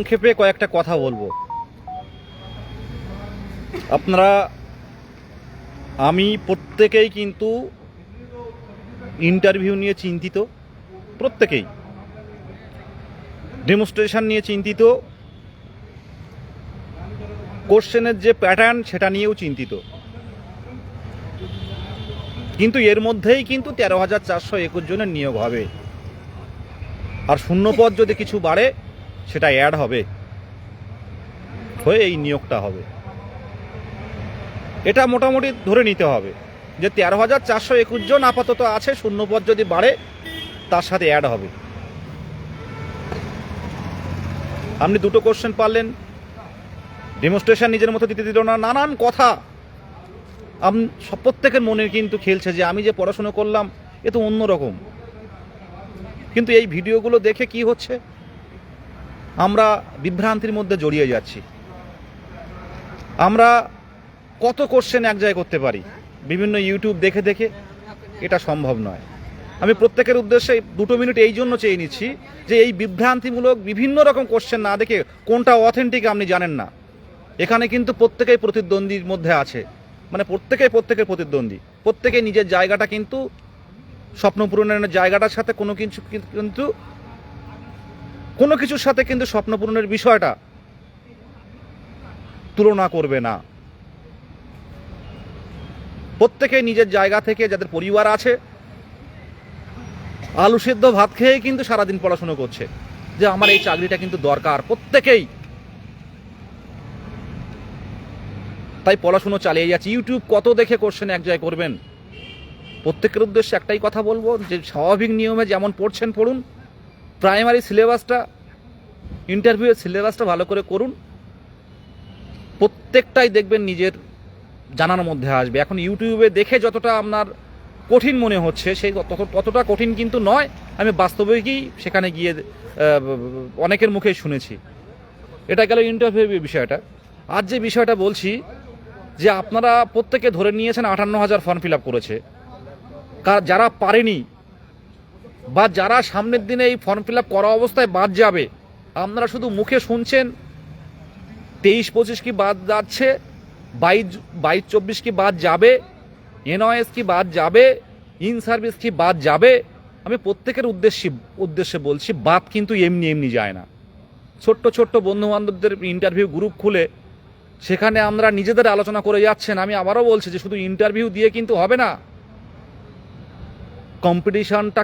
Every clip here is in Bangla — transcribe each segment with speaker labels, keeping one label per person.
Speaker 1: সংক্ষেপে কয়েকটা কথা বলবো। আপনারা আমি প্রত্যেকেই কিন্তু ইন্টারভিউ নিয়ে চিন্তিত, প্রত্যেকেই ডেমনস্ট্রেশন নিয়ে চিন্তিত, কোশ্চেনের যে প্যাটার্ন সেটা নিয়েও চিন্তিত। কিন্তু এর মধ্যেই কিন্তু 13,421 জনের নিয়োগ হবে, আর শূন্যপদ যদি কিছু বাড়ে সেটা অ্যাড হবে হয়ে এই নিয়োগটা হবে। এটা মোটামুটি ধরে নিতে হবে যে 13,421 জন আপাতত আছে, শূন্যপদ যদি বাড়ে তার সাথে অ্যাড হবে। আপনি দুটো কোশ্চেন পারলেন, ডেমনস্ট্রেশন নিজের মতো দিতে দিল না, নানান কথা প্রত্যেকের মনে কিন্তু খেলছে যে আমি যে পড়াশুনো করলাম এ তো অন্যরকম। কিন্তু এই ভিডিওগুলো দেখে কি হচ্ছে, আমরা বিভ্রান্তির মধ্যে জড়িয়ে যাচ্ছি। আমরা কত কোশ্চেন এক জায়গায় করতে পারি বিভিন্ন ইউটিউব দেখে দেখে, এটা সম্ভব নয়। আমি প্রত্যেকের উদ্দেশ্যে 2 মিনিট এই জন্য চেয়ে নিচ্ছি যে এই বিভ্রান্তিমূলক বিভিন্ন রকম কোশ্চেন না দেখে কোনটা অথেন্টিক আপনি জানেন না। এখানে কিন্তু প্রত্যেকেই প্রতিদ্বন্দ্বীর মধ্যে আছে, মানে প্রত্যেকের প্রতিদ্বন্দ্বী, প্রত্যেকেই নিজের জায়গাটা কিন্তু স্বপ্ন পূরণের জায়গাটার সাথে কোনো কিছুর সাথে কিন্তু স্বপ্ন পূরণের বিষয়টা তুলনা করবে না। প্রত্যেকেই নিজের জায়গা থেকে, যাদের পরিবার আছে, আলু সেদ্ধ ভাত খেয়ে কিন্তু সারাদিন পড়াশুনো করছে যে আমার এই চাকরিটা কিন্তু দরকার, প্রত্যেকেই তাই পড়াশুনো চালিয়ে যাচ্ছে। ইউটিউব কত দেখে কোশ্চেন এক জায়গায় করবেন। প্রত্যেকের উদ্দেশ্যে একটাই কথা বলবো যে স্বাভাবিক নিয়মে যেমন পড়ছেন পড়ুন, প্রাইমারি সিলেবাসটা, ইন্টারভিউয়ের সিলেবাসটা ভালো করে করুন, প্রত্যেকটাই দেখবেন নিজের জানার মধ্যে আসবে। এখন ইউটিউবে দেখে যতটা আপনার কঠিন মনে হচ্ছে সেই ততটা কঠিন কিন্তু নয়। আমি বাস্তবিকই সেখানে গিয়ে অনেকের মুখেই শুনেছি। এটা গেল ইন্টারভিউ বিষয়টা। আর যে বিষয়টা বলছি যে আপনারা প্রত্যেকে ধরে নিয়েছেন 58,000 ফর্ম ফিল আপ করেছে। যারা পারেনি বা যারা সামনের দিনে এই ফর্ম ফিল আপ করা অবস্থায় বাদ যাবে, আপনারা শুধু মুখে শুনছেন 23-25 কি বাদ যাচ্ছে, 22-24 কি বাদ যাবে, এনওএস কি বাদ যাবে, ইন সার্ভিস কি বাদ যাবে। আমি প্রত্যেকের উদ্দেশ্যে বলছি, বাদ কিন্তু এমনি এমনি যায় না। ছোট্ট ছোট্ট বন্ধু বান্ধবদের ইন্টারভিউ গ্রুপ খুলে সেখানে আমরা নিজেদের আলোচনা করে যাচ্ছেন। আমি আবারও বলছি যে শুধু ইন্টারভিউ দিয়ে কিন্তু হবে না, কম্পিটিশনটা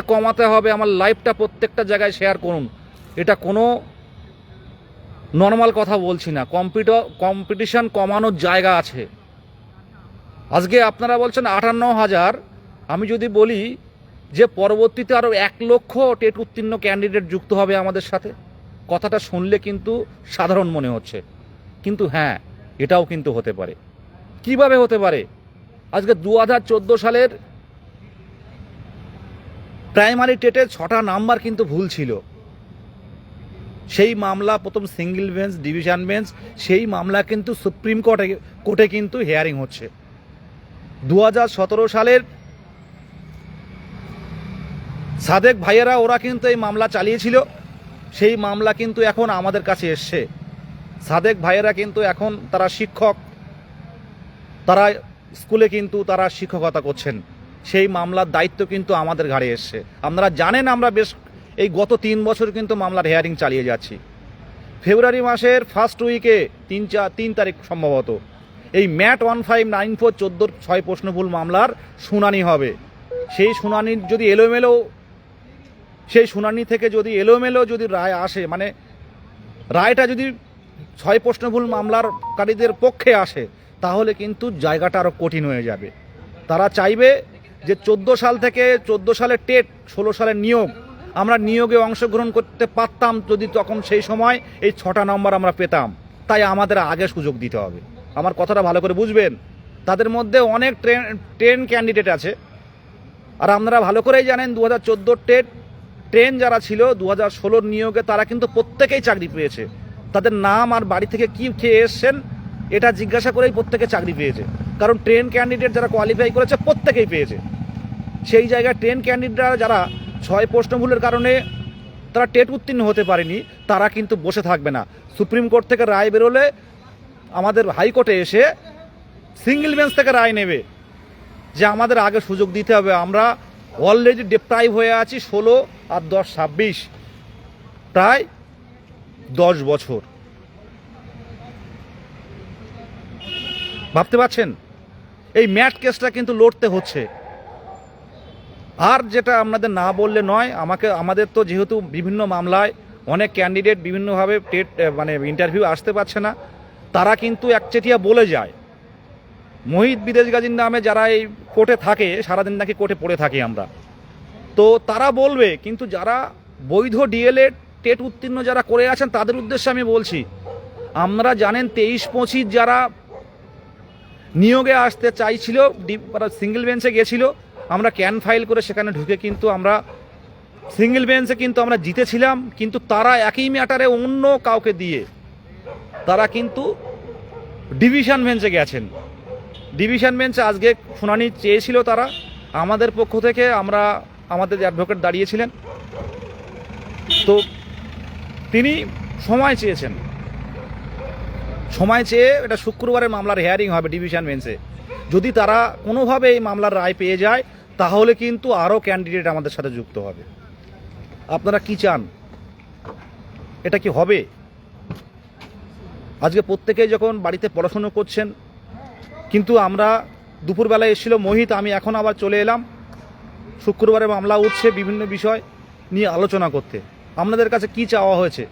Speaker 1: কমাতে হবে। আমার লাইফটা প্রত্যেকটা জায়গায় শেয়ার করুন। এটা কোনো নর্মাল কথা বলছি না, কম্পিটিশন কমানোর জায়গা আছে। আজকে আপনারা বলছেন 58,000, আমি যদি বলি যে পরবর্তীতে আরও 1 লক্ষ টেট উত্তীর্ণ ক্যান্ডিডেট যুক্ত হবে আমাদের সাথে, কথাটা শুনলে কিন্তু সাধারণ মনে হচ্ছে, কিন্তু হ্যাঁ, এটাও কিন্তু হতে পারে। কিভাবে হতে পারে? আজকে 2014 সালের প্রাইমারি টেটের 6টা নাম্বার কিন্তু ভুল ছিল। সেই মামলা প্রথম সিঙ্গেল বেঞ্চ, ডিভিশন বেঞ্চ, সেই মামলা কিন্তু সুপ্রিম কোর্টে কিন্তু হিয়ারিং হচ্ছে। 2017 সালের সাদেক ভাইয়েরা ওরা কিন্তু এই মামলা চালিয়েছিল, সেই মামলা কিন্তু এখন আমাদের কাছে এসছে। সাদেক ভাইয়েরা কিন্তু এখন তারা শিক্ষক, তারা স্কুলে কিন্তু তারা শিক্ষকতা করছেন, সেই মামলার দায়িত্ব কিন্তু আমাদের ঘাড়ে এসছে। আপনারা জানেন আমরা বেশ এই গত 3 বছর কিন্তু মামলার হিয়ারিং চালিয়ে যাচ্ছি। ফেব্রুয়ারি মাসের ফার্স্ট উইকে 3 তারিখ সম্ভবত এই ম্যাট 1594 14 প্রশ্নভুল মামলার শুনানি হবে। সেই শুনানির যদি শুনানি থেকে যদি এলোমেলো রায় আসে, মানে রায়টা যদি 6 প্রশ্নভুল মামলারকারীদের পক্ষে আসে, তাহলে কিন্তু জায়গাটা আরও কঠিন হয়ে যাবে। তারা চাইবে যে 14 সাল থেকে 14 সালের টেট, 16 সালের নিয়োগ, আমরা নিয়োগে অংশগ্রহণ করতে পারতাম যদি তখন সেই সময় এই 6টা নম্বর আমরা পেতাম। তাই আমাদের আগে সুযোগ দিতে হবে। আমার কথাটা ভালো করে বুঝবেন। তাদের মধ্যে অনেক ট্রেন ক্যান্ডিডেট আছে, আর আপনারা ভালো করেই জানেন 2014 ট্রেন যারা ছিল 2016 নিয়োগে তারা কিন্তু প্রত্যেকেই চাকরি পেয়েছে। তাদের নাম আর বাড়ি থেকে কি খেয়ে এসছেন এটা জিজ্ঞাসা করেই প্রত্যেকে চাকরি পেয়েছে, কারণ ট্রেন ক্যান্ডিডেট যারা কোয়ালিফাই করেছে প্রত্যেকেই পেয়েছে। সেই জায়গায় ট্রেন ক্যান্ডিডেটরা যারা 6 প্রশ্ন ভুলের কারণে তারা টেট উত্তীর্ণ হতে পারেনি, তারা কিন্তু বসে থাকবে না। সুপ্রিম কোর্ট থেকে রায় বেরোলে আমাদের হাইকোর্টে এসে সিঙ্গেল বেঞ্চ থেকে রায় নেবে যে আমাদের আগে সুযোগ দিতে হবে। আমরা অলরেডি ডিপ্রাইভ হয়ে আছি 16 আর 10 26 প্রায় 10 বছর। ভাবতে পারছেন? এই ম্যাট কেসটা কিন্তু লড়তে হচ্ছে। আর যেটা আপনাদের না বললে নয়, আমাদের তো যেহেতু বিভিন্ন মামলায় অনেক ক্যান্ডিডেট বিভিন্নভাবে টেট মানে ইন্টারভিউ আসতে পারছে না, তারা কিন্তু একচেটিয়া বলে যায়। মোহিত বিদেশ গাজীর নামে যারা এই কোর্টে থাকে, সারাদিন নাকি কোর্টে পড়ে থাকি আমরা, তো তারা বলবে। কিন্তু যারা বৈধ ডিএলএড টেট উত্তীর্ণ যারা করে আছেন তাদের উদ্দেশ্যে আমি বলছি, আপনারা জানেন 23-25 যারা নিয়োগে আসতে চাইছিল, সিঙ্গেল বেঞ্চে গেছিল, আমরা ক্যান ফাইল করে সেখানে ঢুকে কিন্তু আমরা সিঙ্গেল বেঞ্চে কিন্তু আমরা জিতেছিলাম। কিন্তু তারা একই ম্যাটারে অন্য কাউকে দিয়ে তারা কিন্তু ডিভিশন বেঞ্চে গেছেন। ডিভিশন বেঞ্চে আজকে শুনানি চেয়েছিল তারা, আমাদের পক্ষ থেকে আমাদের অ্যাডভোকেট দাঁড়িয়েছিলেন, তো তিনি সময় চেয়েছেন। সময় চেয়ে এটা শুক্রবারের মামলার হিয়ারিং হবে ডিভিশন বেঞ্চে। যদি তারা কোনোভাবে এই মামলার রায় পেয়ে যায় তাহলে কিন্তু আরও ক্যান্ডিডেট আমাদের সাথে যুক্ত হবে। আপনারা কি চান? এটা কি হবে? আজকে প্রত্যেকেই যখন বাড়িতে পড়াশুনো করছেন, কিন্তু আমরা দুপুরবেলায় এসেছিল মোহিত, আমি এখন আবার চলে এলাম। শুক্রবারে মামলা উঠছে, বিভিন্ন বিষয় নিয়ে আলোচনা করতে। আপনাদের কাছে কি চাওয়া হয়েছে?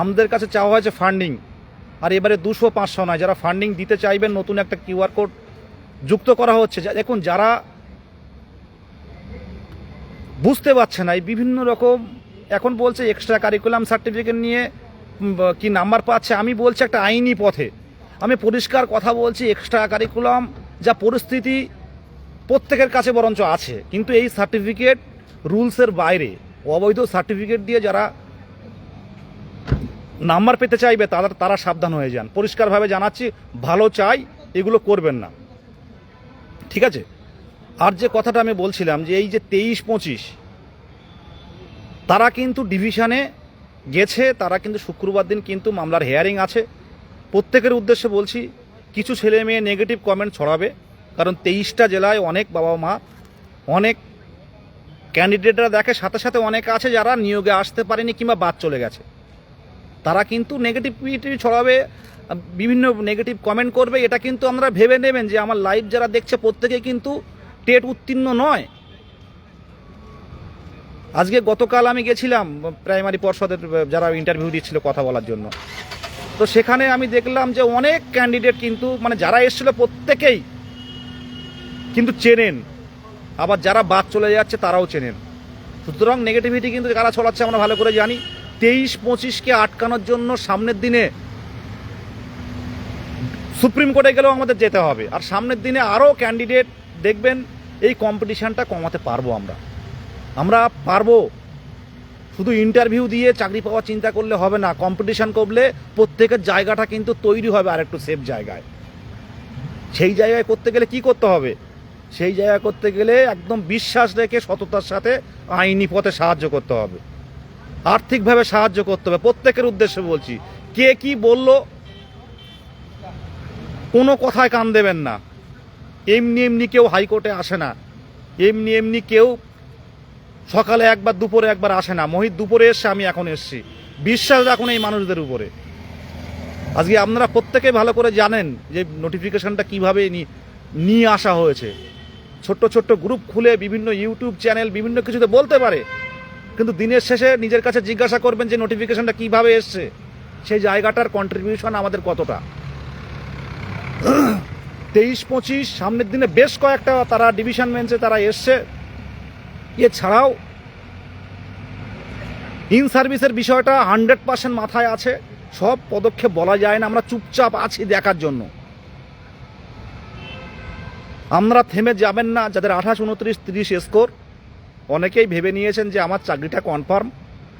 Speaker 1: আমাদের কাছে চাওয়া হয়েছে ফান্ডিং। আর এবারে 200-500 নয়, যারা ফান্ডিং দিতে চাইবেন নতুন একটা কিউআর কোড যুক্ত করা হচ্ছে। দেখুন, যারা বুঝতে পারছে না, এই বিভিন্ন রকম এখন বলছে এক্সট্রা কারিকুলাম সার্টিফিকেট নিয়ে কি নাম্বার পাচ্ছে। আমি বলছি একটা আইনি পথে, আমি পরিষ্কার কথা বলছি, এক্সট্রা কারিকুলাম যা পরিস্থিতি প্রত্যেকের কাছে বরঞ্চ আছে, কিন্তু এই সার্টিফিকেট রুলসের বাইরে। অবৈধ সার্টিফিকেট দিয়ে যারা নাম্বার পেতে চাইবে তারা সাবধান হয়ে যান। পরিষ্কারভাবে জানাচ্ছি, ভালো চাই, এগুলো করবেন না, ঠিক আছে? আর যে কথাটা আমি বলছিলাম যে এই যে 23-25 তারা কিন্তু ডিভিশনে গেছে, তারা কিন্তু শুক্রবার দিন কিন্তু মামলার হিয়ারিং আছে। প্রত্যেকের উদ্দেশ্যে বলছি, কিছু ছেলে মেয়ে নেগেটিভ কমেন্ট ছড়াবে, কারণ 23টা জেলায় অনেক বাবা মা, অনেক ক্যান্ডিডেটরা দেখে, সাথে সাথে অনেক আছে যারা নিয়োগে আসতে পারেনি কিংবা বাদ চলে গেছে। তারা কিন্তু নেগেটিভিটি ছড়াবে, বিভিন্ন নেগেটিভ কমেন্ট করবে। এটা কিন্তু আমরা ভেবে নেবেন যে আমার লাইভ যারা দেখছে প্রত্যেকেই কিন্তু টেট উত্তীর্ণ নয়। আজকে গতকাল আমি গেছিলাম প্রাইমারি পর্ষদের যারা ইন্টারভিউ দিচ্ছিল কথা বলার জন্য, তো সেখানে আমি দেখলাম যে অনেক ক্যান্ডিডেট কিন্তু যারা এসেছিল প্রত্যেকেই কিন্তু চেনেন, আবার যারা বাদ চলে যাচ্ছে তারাও চেনেন। সুতরাং নেগেটিভিটি কিন্তু কারা ছড়াচ্ছে আমরা ভালো করে জানি। 23-25কে আটকানোর জন্য সামনের দিনে সুপ্রিম কোর্টে গেলেও আমাদের যেতে হবে। আর সামনের দিনে আরও ক্যান্ডিডেট দেখবেন, এই কম্পিটিশানটা কমাতে পারবো আমরা পারবো। শুধু ইন্টারভিউ দিয়ে চাকরি পাওয়ার চিন্তা করলে হবে না, কম্পিটিশান করলে প্রত্যেকের জায়গাটা কিন্তু তৈরি হবে আর একটু সেফ জায়গায়। সেই জায়গায় করতে গেলে কি করতে হবে? সেই জায়গা করতে গেলে একদম বিশ্বাস রেখে সততার সাথে আইনি পথে সাহায্য করতে হবে, আর্থিকভাবে সাহায্য করতে হবে। প্রত্যেকের উদ্দেশ্যে বলছি, কে কি বলল কোনো কথায় কান দেবেন না। এমনি এমনি কেউ হাইকোর্টে আসে না, এমনি এমনি কেউ সকালে একবার দুপুরে একবার আসে না। মোহিত দুপুরে এসছে, আমি এখন এসছি। বিশ্বাস রাখুন এই মানুষদের উপরে। আজকে আপনারা প্রত্যেকে ভালো করে জানেন যে নোটিফিকেশনটা কীভাবে নিয়ে আসা হয়েছে। ছোট্ট ছোট্ট গ্রুপ খুলে বিভিন্ন ইউটিউব চ্যানেল বিভিন্ন কিছুতে বলতে পারে, কিন্তু দিনের শেষে নিজের কাছে জিজ্ঞাসা করবেন যে নোটিফিকেশনটা কীভাবে এসছে, সেই জায়গাটার কন্ট্রিবিউশন আমাদের কতটা। 23-25 সামনের দিনে বেশ কয়েকটা তারা ডিভিশন বেঞ্চে তারা এসছে। এছাড়াও ইন সার্ভিসের বিষয়টা 100% মাথায় আছে। সব পদক্ষেপ বলা যায় না, আমরা চুপচাপ আছি দেখার জন্য। আমরা থেমে যাবেন না। যাদের 28, 29, 30 স্কোর, অনেকেই ভেবে নিয়েছেন যে আমার চাকরিটা কনফার্ম,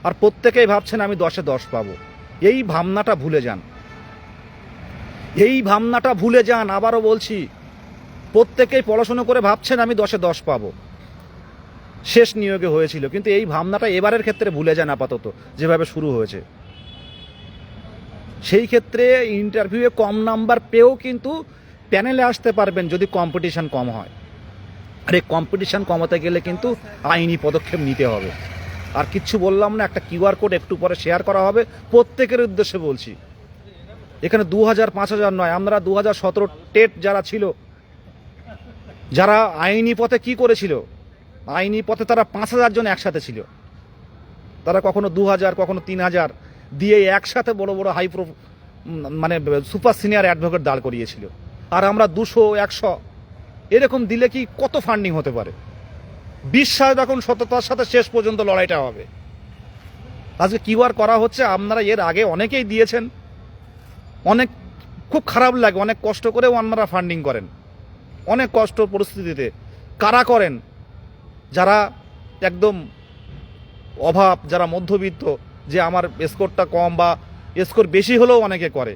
Speaker 1: আর প্রত্যেকেই ভাবছেন আমি 10-এ 10 পাবো। এই ভাবনাটা ভুলে যান, এই ভাবনাটা ভুলে যান। আবারও বলছি, প্রত্যেকেই পড়াশুনো করে ভাবছেন আমি 10-এ 10 পাবো। শেষ নিয়োগে হয়েছিল, কিন্তু এই ভাবনাটা এবারের ক্ষেত্রে ভুলে যান আপাতত যেভাবে শুরু হয়েছে। সেই ক্ষেত্রে ইন্টারভিউয়ে কম নাম্বার পেয়েও কিন্তু প্যানেলে আসতে পারবেন যদি কম্পিটিশান কম হয়। আর এই কম্পিটিশান কমাতে গেলে কিন্তু আইনি পদক্ষেপ নিতে হবে। আর কিচ্ছু বললাম না, একটা কিউআর কোড একটু পরে শেয়ার করা হবে, প্রত্যেকের উদ্দেশ্যে বলছি। এখানে 2000 5000 নয়, আমরা 2017 টেট যারা ছিল, যারা আইনি পথে কি করেছিল, আইনি পথে তারা 5000 জন একসাথে ছিল, তারা কখনো 2000 কখনো 3000 দিয়ে একসাথে বড় বড় মানে সুপার সিনিয়র অ্যাডভোকেট দাঁড় করিয়েছিল। আর আমরা 200 100 এরকম দিলে কি কত ফান্ডিং হতে পারে? বিশ্বাস রাখুন, সততার সাথে শেষ পর্যন্ত লড়াইটা হবে। আজকে কিউআর করা হচ্ছে, আপনারা এর আগে অনেকেই দিয়েছেন, অনেক খুব খারাপ লাগে, অনেক কষ্ট করেও আপনারা ফান্ডিং করেন, অনেক কষ্ট পরিস্থিতিতে। কারা করেন? যারা একদম অভাব, যারা মধ্যবিত্ত, যে আমার স্কোরটা কম বা স্কোর বেশি হলেও অনেকে করে।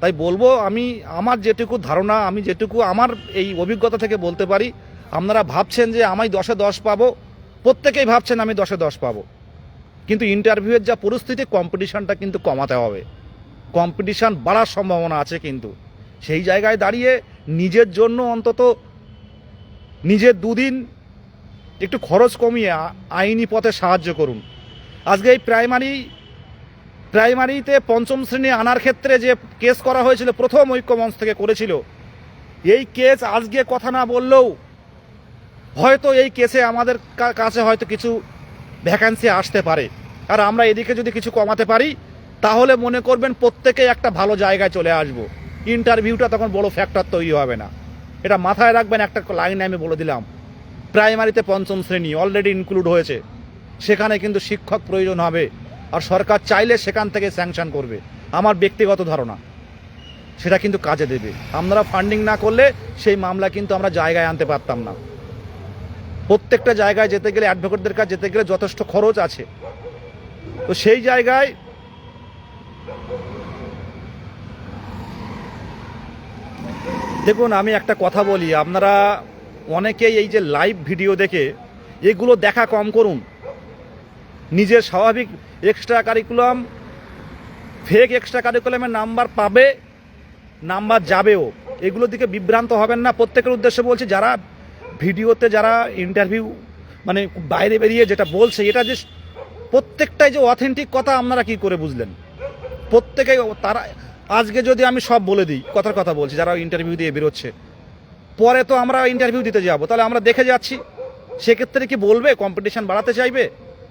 Speaker 1: তাই বলবো, আমি আমার যেটুকু ধারণা, আমি যেটুকু আমার এই অভিজ্ঞতা থেকে বলতে পারি, আপনারা ভাবছেন যে আমি 10-এ 10 পাবো, প্রত্যেকেই ভাবছেন আমি 10-এ 10 পাবো, কিন্তু ইন্টারভিউয়ের যা পরিস্থিতি, কম্পিটিশানটা কিন্তু কমাতে হবে। কম্পিটিশান বাড়ার সম্ভাবনা আছে, কিন্তু সেই জায়গায় দাঁড়িয়ে নিজের জন্য অন্তত নিজের দুদিন একটু খরচ কমিয়ে আইনি পথে সাহায্য করুন। আজকে এই প্রাইমারিতে 5ম শ্রেণী আনার ক্ষেত্রে যে কেস করা হয়েছিল, প্রথম ঐক্যমঞ্চ থেকে করেছিল, এই কেস আজকে কথা না বললেও হয়তো এই কেসে আমাদের কাছে হয়তো কিছু ভ্যাকান্সি আসতে পারে। আর আমরা এদিকে যদি কিছু কমাতে পারি, তাহলে মনে করবেন প্রত্যেকে একটা ভালো জায়গায় চলে আসব। ইন্টারভিউটা তখন বড় ফ্যাক্টর তৈরি হবে না। এটা মাথায় রাখবেন, একটা লাইনে আমি বলে দিলাম। প্রাইমারিতে 5ম শ্রেণী অলরেডি ইনক্লুড হয়েছে, সেখানে কিন্তু শিক্ষক প্রয়োজন হবে, আর সরকার চাইলে সেখান থেকে স্যাংশন করবে। আমার ব্যক্তিগত ধারণা সেটা কিন্তু কাজে দেবে। আপনারা ফান্ডিং না করলে সেই মামলা কিন্তু আমরা জায়গায় আনতে পারতাম না। প্রত্যেকটা জায়গায় যেতে গেলে, অ্যাডভোকেটদের কাছে যেতে গেলে যথেষ্ট খরচ আছে। তো সেই জায়গায় দেখুন, আমি একটা কথা বলি, আপনারা অনেকেই এই যে লাইভ ভিডিও দেখে এগুলো দেখা কম করুন। নিজের স্বাভাবিক এক্সট্রা কারিকুলাম, ফেক এক্সট্রা কারিকুলামের নাম্বার পাবে, নাম্বার যাবেও, এগুলোর দিকে বিভ্রান্ত হবেন না। প্রত্যেকের উদ্দেশ্যে বলছি, যারা ভিডিওতে, যারা ইন্টারভিউ মানে বাইরে বেরিয়ে যেটা বলছে, এটা যে প্রত্যেকটাই যে অথেন্টিক কথা আপনারা কি করে বুঝলেন? প্রত্যেকেই তারা, আজকে যদি আমি সব বলে দিই, কথার কথা বলছি, যারা ইন্টারভিউ দিয়ে বেরোচ্ছে, পরে তো আমরা ইন্টারভিউ দিতে যাব, তাহলে আমরা দেখে যাচ্ছি, সেক্ষেত্রে কি বলবে কম্পিটিশান বাড়াতে চাইবে?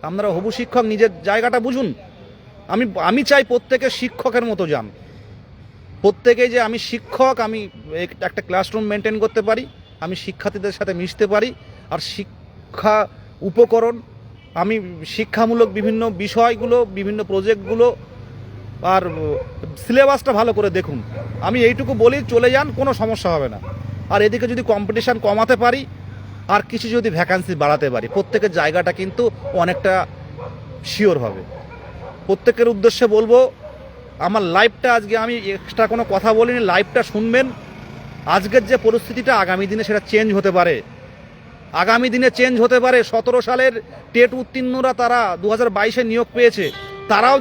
Speaker 1: আপনারা হবু শিক্ষক, নিজের জায়গাটা বুঝুন। আমি চাই প্রত্যেকে শিক্ষকের মতো যান, প্রত্যেকেই যে আমি শিক্ষক, আমি একটা ক্লাসরুম মেনটেন করতে পারি, আমি শিক্ষার্থীদের সাথে মিশতে পারি, আর শিক্ষা উপকরণ, আমি শিক্ষামূলক বিভিন্ন বিষয়গুলো, বিভিন্ন প্রজেক্টগুলো আর সিলেবাসটা ভালো করে দেখুন। আমি এইটুকু বলি, চলে যান, কোনো সমস্যা হবে না। আর এদিকে যদি কম্পিটিশান কমাতে পারি, আর কিছু যদি ভ্যাকান্সি বাড়াতে পারি, প্রত্যেকের জায়গাটা কিন্তু অনেকটা শিওর হবে। প্রত্যেকের উদ্দেশ্যে বলবো, আমার লাইভটা আজকে আমি এক্সট্রা কোনো কথা বলিনি, লাইভটা শুনবেন। আজকের যে পরিস্থিতিটা, আগামী দিনে সেটা চেঞ্জ হতে পারে, আগামী দিনে চেঞ্জ হতে পারে। 17 সালের টেট উত্তীর্ণরা, তারা 2022-এ নিয়োগ পেয়েছে, তারাও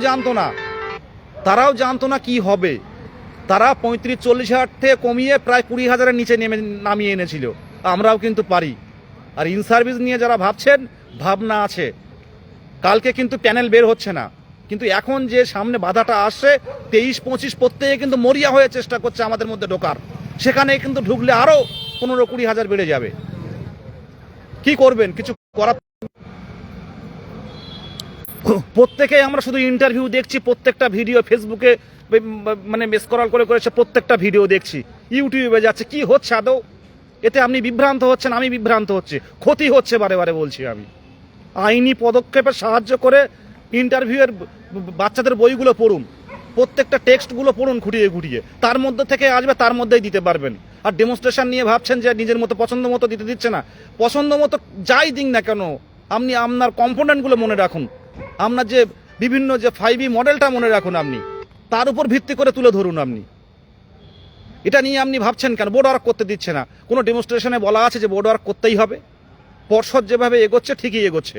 Speaker 1: জানতো না কি হবে। তারা 35-40 হাজার থেকে কমিয়ে প্রায় 20,000-এর নিচে নামিয়ে এনেছিল। আমরাও কিন্তু পারি। আর ইন সার্ভিস নিয়ে যারা ভাবছেন, ভাবনা আছে, কালকে কিন্তু প্যানেল বের হচ্ছে না, কিন্তু এখন যে সামনে বাধাটা আসছে, 23-25 প্রত্যেকে কিন্তু মরিয়া হয়ে চেষ্টা করছে আমাদের মধ্যে ঢোকার। সেখানে কিন্তু ঢুকলে আরও 15-20 হাজার বেড়ে যাবে। কি করবেন? কিছু করার। প্রত্যেকেই আমরা শুধু ইন্টারভিউ দেখছি, প্রত্যেকটা ভিডিও ফেসবুকে মানে স্ক্রল করে করেছে, প্রত্যেকটা ভিডিও দেখছি, ইউটিউবে যাচ্ছে। কি হচ্ছে আদৌ? এতে আপনি বিভ্রান্ত হচ্ছেন, আমি বিভ্রান্ত হচ্ছি, ক্ষতি হচ্ছে। বারে বারে বলছি, আমি আইনি পদক্ষেপে সাহায্য করে ইন্টারভিউয়ের বাচ্চাদের বইগুলো পড়ুন, প্রত্যেকটা টেক্সটগুলো পড়ুন খুঁটিয়ে খুঁটিয়ে, তার মধ্যে থেকে আসবে, তার মধ্যেই দিতে পারবেন। আর ডেমনস্ট্রেশন নিয়ে ভাবছেন যে নিজের মতো পছন্দ মতো দিতে দিচ্ছে না, পছন্দ মতো যাই দিন না কেন, আপনি আপনার কম্পোনেন্টগুলো মনে রাখুন, আপনার যে বিভিন্ন যে 5E মডেলটা মনে রাখুন, আপনি তার উপর ভিত্তি করে তুলে ধরুন। আপনি এটা নিয়ে আপনি ভাবছেন কেন? বোর্ড ওয়ার্ক করতে দিচ্ছে না, কোনো ডেমনস্ট্রেশনে বলা আছে যে বোর্ড ওয়ার্ক করতেই হবে? পর্ষদ যেভাবে এগোচ্ছে ঠিকই এগোচ্ছে।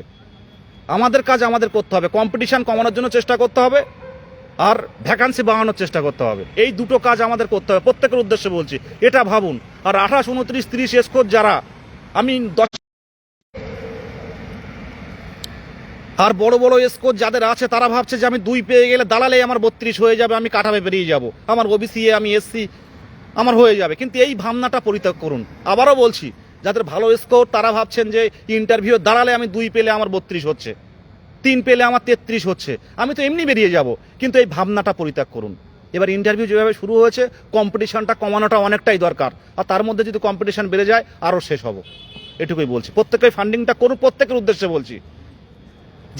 Speaker 1: আমাদের কাজ আমাদের করতে হবে, কম্পিটিশন কমানোর জন্য চেষ্টা করতে হবে আর ভ্যাকান্সি বাড়ানোর চেষ্টা করতে হবে। এই দুটো কাজ আমাদের করতে হবে, প্রত্যেকের উদ্দেশ্যে বলছি, এটা ভাবুন। আর 28, 29, 30 এসকোর যারা, আমি আর বড় বড় এসকোর যাদের আছে তারা ভাবছে যে আমি 2 পেয়ে গেলে দালালেই আমার 32 হয়ে যাবে, আমি কাটাবে বেরিয়ে যাব, আমার ওবিসি আমি এসসি আমার হয়ে যাবে। কিন্তু এই ভাবনাটা পরিত্যাগ করুন। আবারও বলছি, যাদের ভালো স্কোর তারা ভাবছেন যে ইন্টারভিউ দাঁড়ালে আমি 2 পেলে আমার 32 হচ্ছে, 3 পেলে আমার 33 হচ্ছে, আমি তো এমনি বেরিয়ে যাব। কিন্তু এই ভাবনাটা পরিত্যাগ করুন। এবার ইন্টারভিউ যেভাবে শুরু হয়েছে, কম্পিটিশনটা কমানোটা অনেকটাই দরকার। আর তার মধ্যে যদি কম্পিটিশন বেড়ে যায় আরও শেষ হব, এটুকুই বলছি। প্রত্যেকেই ফান্ডিংটা করুন, প্রত্যেকের উদ্দেশ্যে বলছি।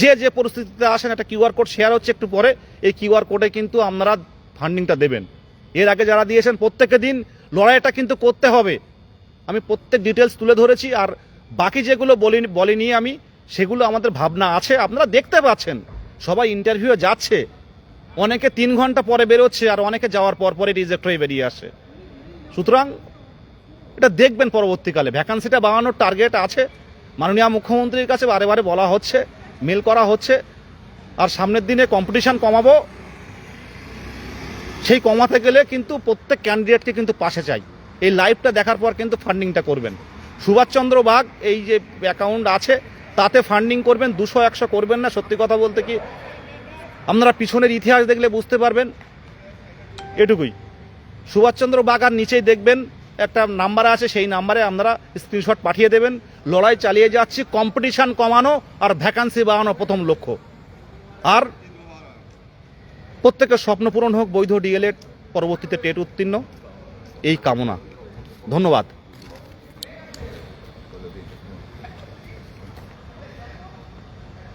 Speaker 1: যে যে পরিস্থিতিতে আসেন, একটা কিউআর কোড শেয়ার হচ্ছে একটু পরে, এই কিউআর কোডে কিন্তু আপনারা ফান্ডিংটা দেবেন। এর আগে যারা দিয়েছেন প্রত্যেকে দিন, লড়াইটা কিন্তু করতে হবে। আমি প্রত্যেক ডিটেলস তুলে ধরেছি, আর বাকি যেগুলো বলিনি আমি, সেগুলো আমাদের ভাবনা আছে। আপনারা দেখতে পাচ্ছেন সবাই ইন্টারভিউ যাচ্ছে, অনেকে 3 ঘন্টা পরে বেরোচ্ছে, আর অনেকে যাওয়ার পর পরে রিজেক্ট হয়ে বেরিয়ে আসে। সুতরাং এটা দেখবেন পরবর্তীকালে। ভ্যাকান্সিটা বাড়ানোর টার্গেট আছে, মাননীয় মুখ্যমন্ত্রীর কাছে বারে বারে বলা হচ্ছে, মেল করা হচ্ছে। আর সামনের দিনে কম্পিটিশন কমাবো, সেই কমাতে গেলে কিন্তু প্রত্যেক ক্যান্ডিডেটকে কিন্তু পাশে চাই। এই লাইভটা দেখার পর কিন্তু ফান্ডিংটা করবেন। সুভাষচন্দ্র বাগ এই যে অ্যাকাউন্ট আছে তাতে ফান্ডিং করবেন, 200-100 করবেন না। সত্যি কথা বলতে কি, আপনারা পিছনের ইতিহাস দেখলে বুঝতে পারবেন। এটুকুই। সুভাষচন্দ্র বাগ আর নিচেই দেখবেন একটা নাম্বার আছে, সেই নাম্বারে আপনারা স্ক্রিনশট পাঠিয়ে দেবেন। লড়াই চালিয়ে যাচ্ছি, কম্পিটিশন কমানো আর ভ্যাকান্সি বাড়ানো প্রথম লক্ষ্য। আর প্রত্যেকের স্বপ্ন পূরণ হোক, বৈধ ডিএলএড, পরবর্তীতে টেট উত্তীর্ণ, এই কামনা। ধন্যবাদ।